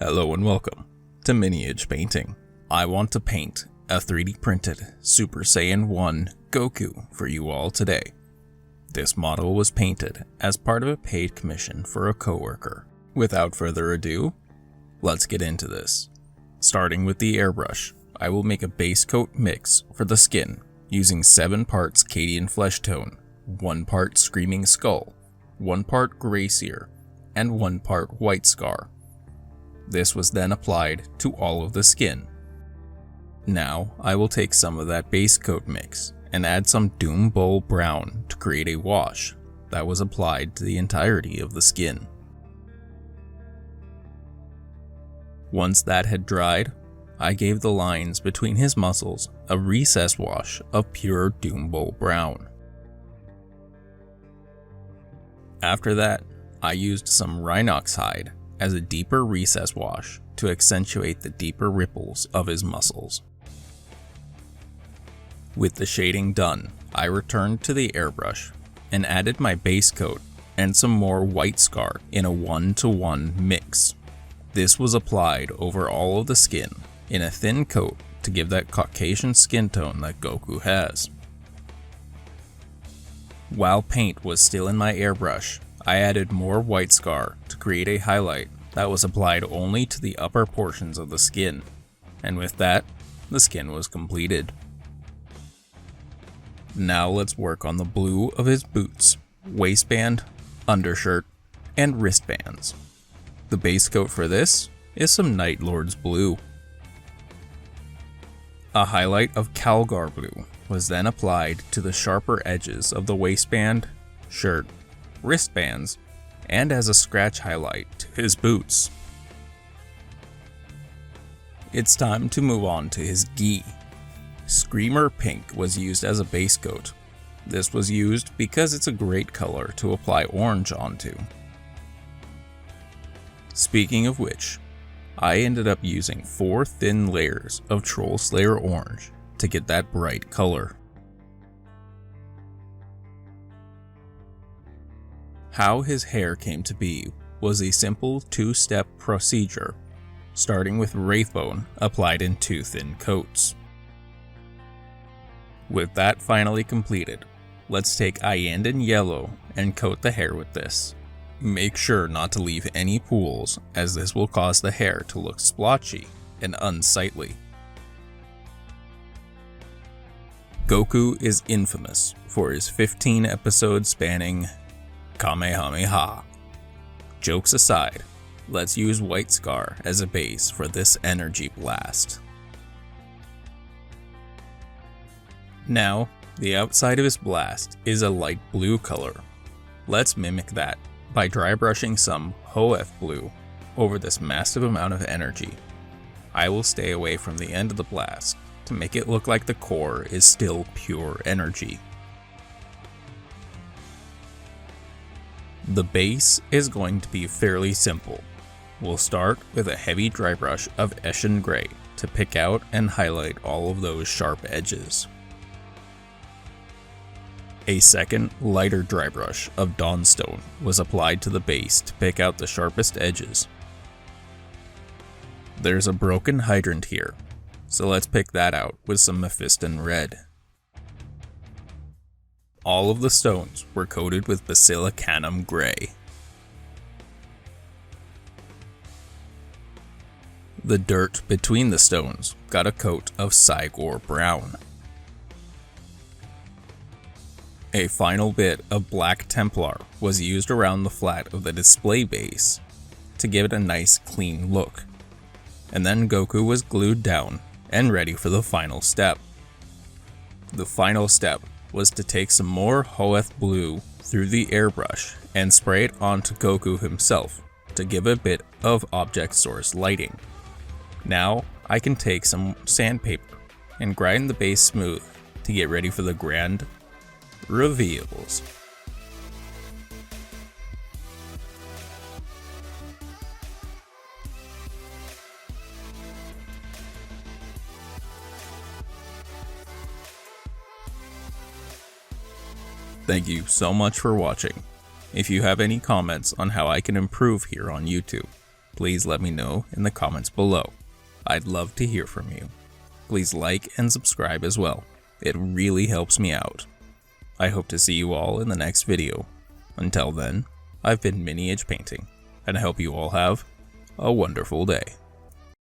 Hello and welcome to Miniage Painting. I want to paint a 3D printed Super Saiyan 1 Goku for you all today. This model was painted as part of a paid commission for a coworker. Without further ado, let's get into this. Starting with the airbrush, I will make a base coat mix for the skin using 7 parts Cadian Flesh Tone, 1 part Screaming Skull, 1 part Gracier, and 1 part White Scar. This was then applied to all of the skin. Now I will take some of that base coat mix and add some Doom Bull Brown to create a wash that was applied to the entirety of the skin. Once that had dried, I gave the lines between his muscles a recess wash of pure Doom Bull Brown. After that, I used some Rhinox hide as a deeper recess wash to accentuate the deeper ripples of his muscles. With the shading done, I returned to the airbrush and added my base coat and some more White Scar in a 1-to-1 mix. This was applied over all of the skin in a thin coat to give that Caucasian skin tone that Goku has. While paint was still in my airbrush, I added more White Scar to create a highlight that was applied only to the upper portions of the skin, and with that, the skin was completed. Now let's work on the blue of his boots, waistband, undershirt, and wristbands. The base coat for this is some Night Lord's blue. A highlight of Calgar blue was then applied to the sharper edges of the waistband, shirt, wristbands, and as a scratch highlight to his boots. It's time to move on to his gi. Screamer Pink was used as a base coat. This was used because it's a great color to apply orange onto. Speaking of which, I ended up using 4 thin layers of Troll Slayer orange to get that bright color. How his hair came to be was a simple 2-step procedure, starting with Wraithbone applied in 2 thin coats. With that finally completed, let's take Iandan Yellow and coat the hair with this. Make sure not to leave any pools, as this will cause the hair to look splotchy and unsightly. Goku is infamous for his 15 episode spanning Kamehameha. Jokes aside, let's use White Scar as a base for this energy blast. Now, the outside of his blast is a light blue color. Let's mimic that by dry brushing some Hoef blue over this massive amount of energy. I will stay away from the end of the blast to make it look like the core is still pure energy. The base is going to be fairly simple. We'll start with a heavy dry brush of Eshin Gray to pick out and highlight all of those sharp edges. A second, lighter dry brush of Dawnstone was applied to the base to pick out the sharpest edges. There's a broken hydrant here, so let's pick that out with some Mephiston Red. All of the stones were coated with Basilicanum Gray. The dirt between the stones got a coat of Cygor Brown. A final bit of Black Templar was used around the flat of the display base to give it a nice clean look, and then Goku was glued down and ready for the final step. The final step was to take some more Hoeth blue through the airbrush and spray it onto Goku himself to give a bit of object source lighting. Now I can take some sandpaper and grind the base smooth to get ready for the grand reveals. Thank you so much for watching. If you have any comments on how I can improve here on YouTube, please let me know in the comments below. I'd love to hear from you. Please like and subscribe as well. It really helps me out. I hope to see you all in the next video. Until then, I've been Miniage Painting, and I hope you all have a wonderful day.